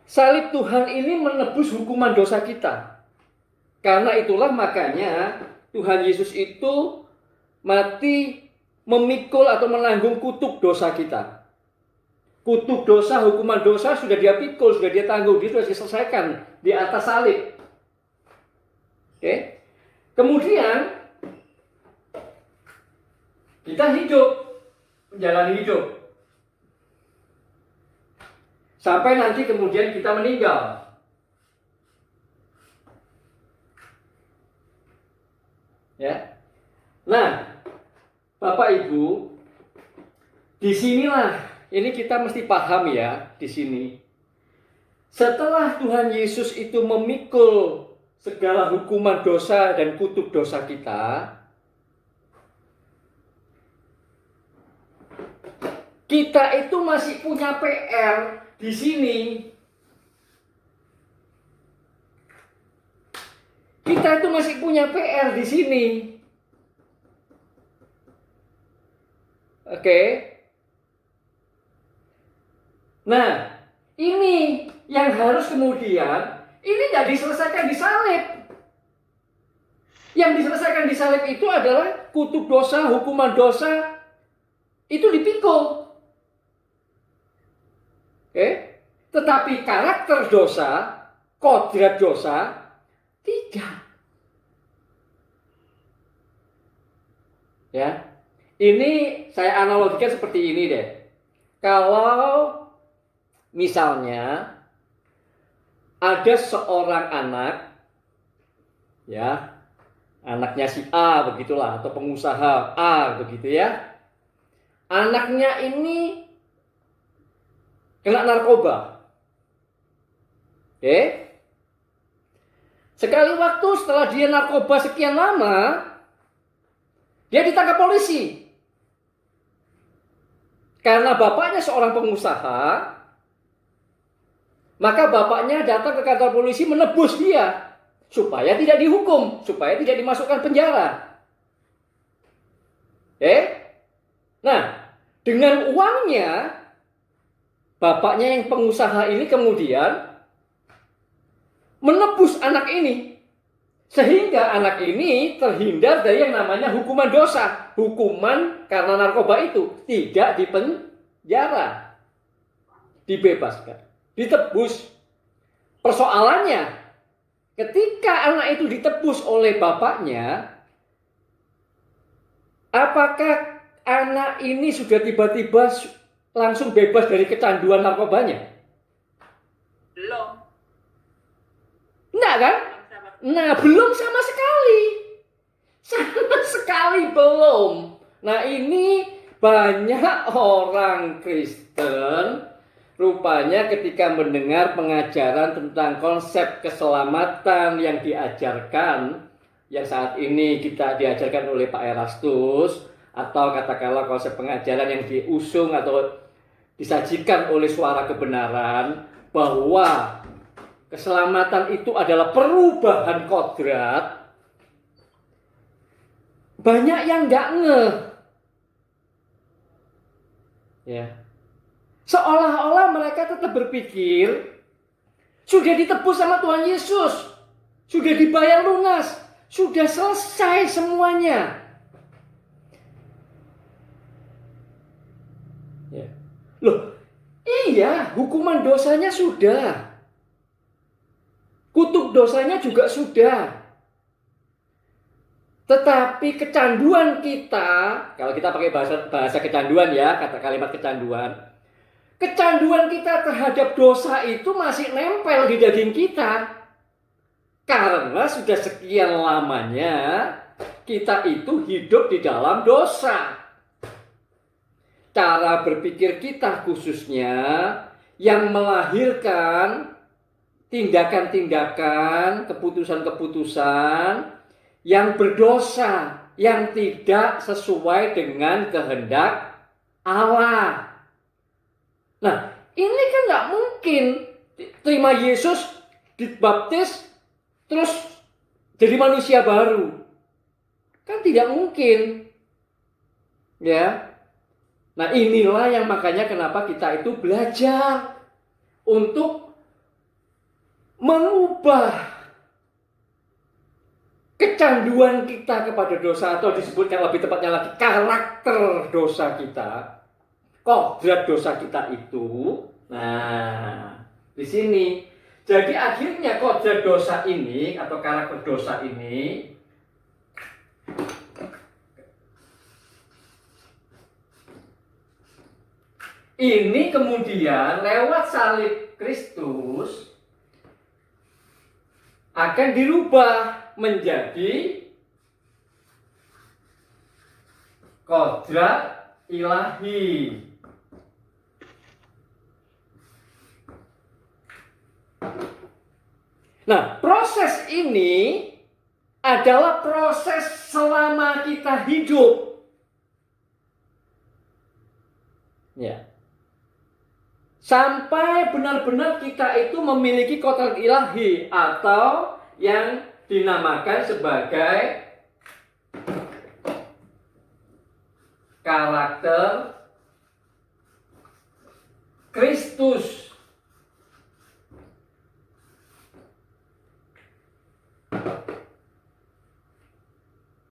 salib Tuhan ini menebus hukuman dosa kita. Karena itulah makanya Tuhan Yesus itu mati memikul atau menanggung kutuk dosa kita. Kutuk dosa, hukuman dosa sudah dia pikul, sudah dia tanggung, dia sudah diselesaikan di atas salib. Oke. Kemudian kita hidup, menjalani hidup. Sampai nanti kemudian kita meninggal. Ya. Nah, Bapak Ibu, disinilah ini kita mesti paham ya di sini. Setelah Tuhan Yesus itu memikul segala hukuman dosa dan kutuk dosa kita, kita itu masih punya PR di sini. Kita itu masih punya PR di sini. Oke. Nah, ini yang harus kemudian ini tidak diselesaikan di salib. Yang diselesaikan di salib itu adalah kutuk dosa, hukuman dosa itu dipikul. Oke. Tetapi karakter dosa, kodrat dosa tidak. Ya. Ini saya analogikan seperti ini deh. Kalau misalnya ada seorang anak, ya, anaknya si A begitulah, atau pengusaha A begitu ya. Anaknya ini kena narkoba. Oke. Sekali waktu setelah dia narkoba sekian lama, dia ditangkap polisi. Karena bapaknya seorang pengusaha, maka bapaknya datang ke kantor polisi menebus dia supaya tidak dihukum, supaya tidak dimasukkan penjara. Nah, dengan uangnya bapaknya yang pengusaha ini kemudian menebus anak ini, sehingga anak ini terhindar dari yang namanya hukuman dosa. Hukuman karena narkoba itu tidak dipenjara, dibebaskan, ditebus. Persoalannya, ketika anak itu ditebus oleh bapaknya, apakah anak ini sudah tiba-tiba langsung bebas dari kecanduan narkobanya? Belum. Enggak kan? Nah, belum sama sekali. Sama sekali belum. Nah, ini banyak orang Kristen rupanya ketika mendengar pengajaran tentang konsep keselamatan yang diajarkan, yang saat ini kita diajarkan oleh Pak Erastus, atau katakanlah konsep pengajaran yang diusung atau disajikan oleh Suara Kebenaran, bahwa keselamatan itu adalah perubahan kodrat, banyak yang nggak ngeh. Ya. Seolah-olah mereka tetap berpikir sudah ditebus sama Tuhan Yesus, sudah dibayar lunas, sudah selesai semuanya. Ya. Loh, iya, hukuman dosanya sudah. Kutuk dosanya juga sudah. Tetapi kecanduan kita, kalau kita pakai bahasa kecanduan ya, kata kalimat kecanduan. Kecanduan kita terhadap dosa itu masih nempel di daging kita. Karena sudah sekian lamanya kita itu hidup di dalam dosa. Cara berpikir kita khususnya yang melahirkan tindakan-tindakan, keputusan-keputusan yang berdosa, yang tidak sesuai dengan kehendak Allah. Nah, ini kan nggak mungkin terima Yesus, dibaptis, terus jadi manusia baru. Kan tidak mungkin. Ya. Nah, inilah yang makanya kenapa kita itu belajar untuk mengubah kecanduan kita kepada dosa, atau disebutkan lebih tepatnya lagi karakter dosa kita, kodrat dosa kita itu. Nah, di sini. Jadi akhirnya kodrat dosa ini atau karakter dosa ini kemudian lewat salib Kristus akan dirubah menjadi kodrat ilahi. Nah, proses ini adalah proses selama kita hidup. Ya. Sampai benar-benar kita itu memiliki kodrat ilahi atau yang dinamakan sebagai karakter Kristus.